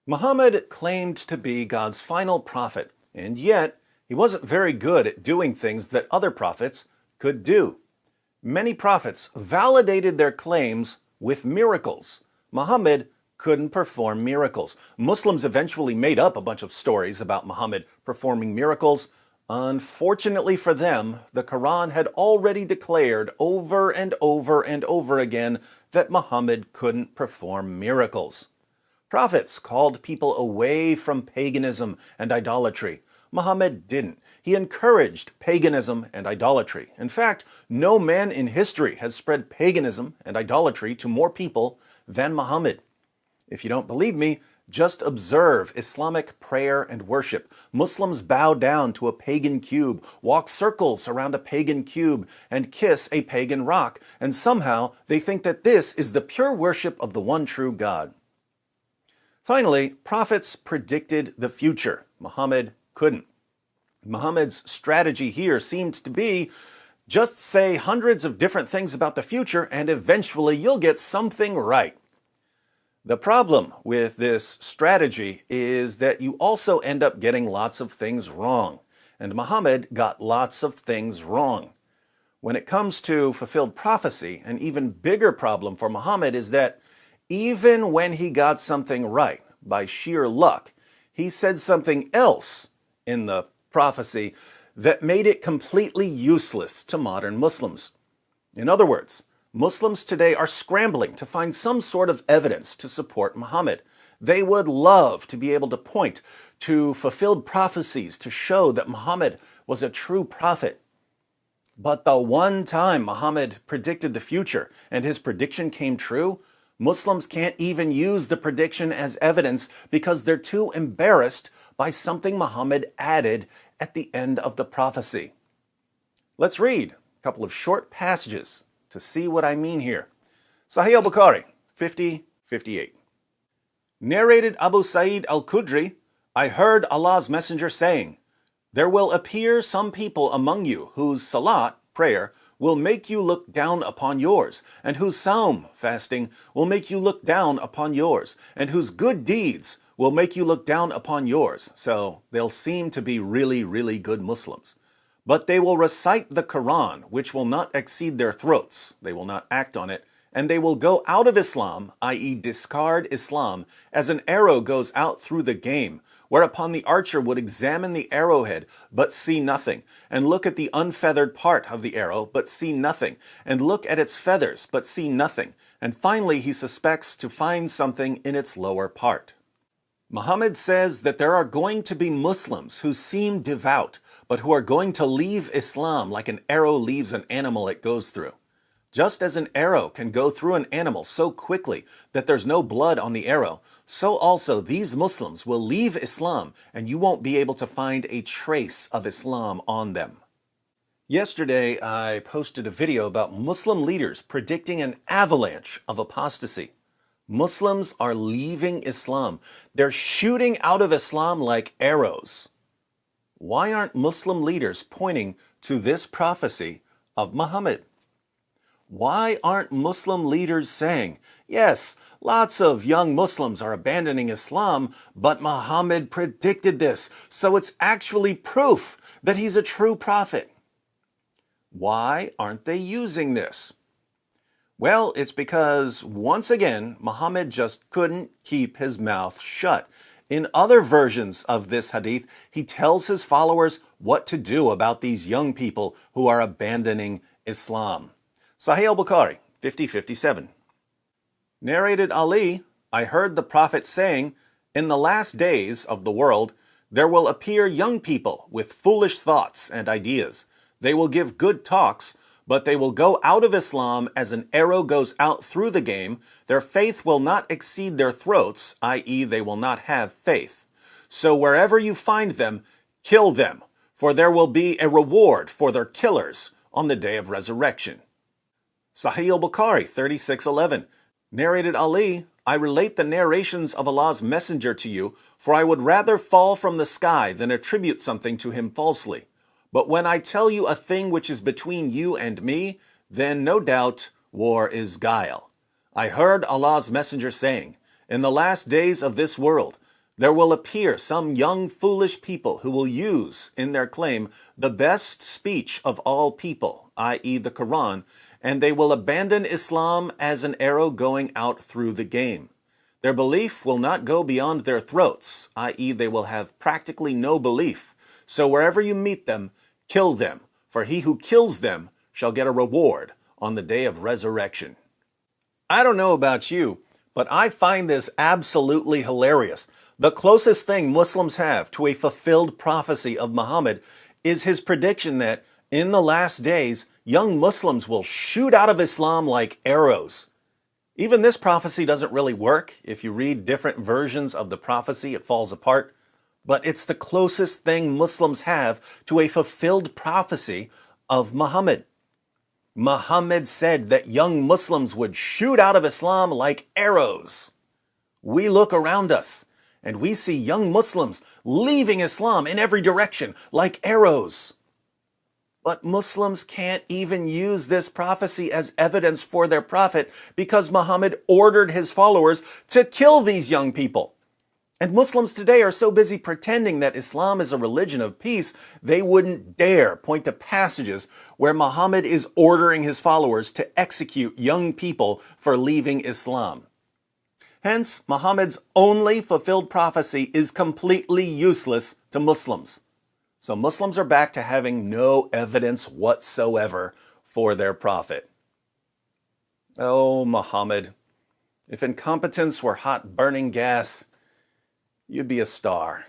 Muhammad claimed to be God's final prophet, and yet he wasn't very good at doing things that other prophets could do. Many prophets validated their claims with miracles. Muhammad couldn't perform miracles. Muslims eventually made up a bunch of stories about Muhammad performing miracles. Unfortunately for them, the Quran had already declared over and over and over again that Muhammad couldn't perform miracles. Prophets called people away from paganism and idolatry. Muhammad didn't. He encouraged paganism and idolatry. In fact, no man in history has spread paganism and idolatry to more people than Muhammad. If you don't believe me, just observe Islamic prayer and worship. Muslims bow down to a pagan cube, walk circles around a pagan cube, and kiss a pagan rock, and somehow they think that this is the pure worship of the one true God. Finally, prophets predicted the future. Muhammad couldn't. Muhammad's strategy here seemed to be just say hundreds of different things about the future and eventually you'll get something right. The problem with this strategy is that you also end up getting lots of things wrong. And Muhammad got lots of things wrong. When it comes to fulfilled prophecy, an even bigger problem for Muhammad is that even when he got something right, by sheer luck, he said something else in the prophecy that made it completely useless to modern Muslims. In other words, Muslims today are scrambling to find some sort of evidence to support Muhammad. They would love to be able to point to fulfilled prophecies to show that Muhammad was a true prophet. But the one time Muhammad predicted the future and his prediction came true, Muslims can't even use the prediction as evidence because they're too embarrassed by something Muhammad added at the end of the prophecy. Let's read a couple of short passages to see what I mean here. Sahih al-Bukhari, 50:58. Narrated Abu Sa'id al-Khudri, I heard Allah's Messenger saying, there will appear some people among you whose salat, prayer, will make you look down upon yours, and whose sawm, fasting, will make you look down upon yours, and whose good deeds will make you look down upon yours. So they'll seem to be really, really good Muslims. But they will recite the Quran, which will not exceed their throats. They will not act on it. And they will go out of Islam, i.e. discard Islam, as an arrow goes out through the game, whereupon the archer would examine the arrowhead, but see nothing, and look at the unfeathered part of the arrow, but see nothing, and look at its feathers, but see nothing, and finally he suspects to find something in its lower part. Muhammad says that there are going to be Muslims who seem devout, but who are going to leave Islam like an arrow leaves an animal it goes through. Just as an arrow can go through an animal so quickly that there's no blood on the arrow, so also these Muslims will leave Islam and you won't be able to find a trace of Islam on them. Yesterday, I posted a video about Muslim leaders predicting an avalanche of apostasy. Muslims are leaving Islam. They're shooting out of Islam like arrows. Why aren't Muslim leaders pointing to this prophecy of Muhammad? Why aren't Muslim leaders saying, yes, lots of young Muslims are abandoning Islam, but Muhammad predicted this, so it's actually proof that he's a true prophet? Why aren't they using this? Well, it's because, once again, Muhammad just couldn't keep his mouth shut. In other versions of this hadith, he tells his followers what to do about these young people who are abandoning Islam. Sahih al-Bukhari, 50:57. Narrated Ali, I heard the Prophet saying, in the last days of the world, there will appear young people with foolish thoughts and ideas. They will give good talks, but they will go out of Islam as an arrow goes out through the game. Their faith will not exceed their throats, i.e. they will not have faith. So wherever you find them, kill them, for there will be a reward for their killers on the day of resurrection. Sahih al-Bukhari, 36:11. Narrated Ali, I relate the narrations of Allah's Messenger to you, for I would rather fall from the sky than attribute something to him falsely. But when I tell you a thing which is between you and me, then no doubt war is guile. I heard Allah's Messenger saying, in the last days of this world, There will appear some young foolish people who will use, in their claim, the best speech of all people, i.e. the Quran, and they will abandon Islam as an arrow going out through the game. Their belief will not go beyond their throats, i.e. they will have practically no belief. So wherever you meet them, kill them, for he who kills them shall get a reward on the day of resurrection. I don't know about you, but I find this absolutely hilarious. The closest thing Muslims have to a fulfilled prophecy of Muhammad is his prediction that in the last days, young Muslims will shoot out of Islam like arrows. Even this prophecy doesn't really work. If you read different versions of the prophecy, it falls apart. But it's the closest thing Muslims have to a fulfilled prophecy of Muhammad. Muhammad said that young Muslims would shoot out of Islam like arrows. We look around us and we see young Muslims leaving Islam in every direction like arrows. But Muslims can't even use this prophecy as evidence for their prophet because Muhammad ordered his followers to kill these young people. And Muslims today are so busy pretending that Islam is a religion of peace, they wouldn't dare point to passages where Muhammad is ordering his followers to execute young people for leaving Islam. Hence, Muhammad's only fulfilled prophecy is completely useless to Muslims. So Muslims are back to having no evidence whatsoever for their prophet. Oh, Muhammad, if incompetence were hot burning gas, you'd be a star.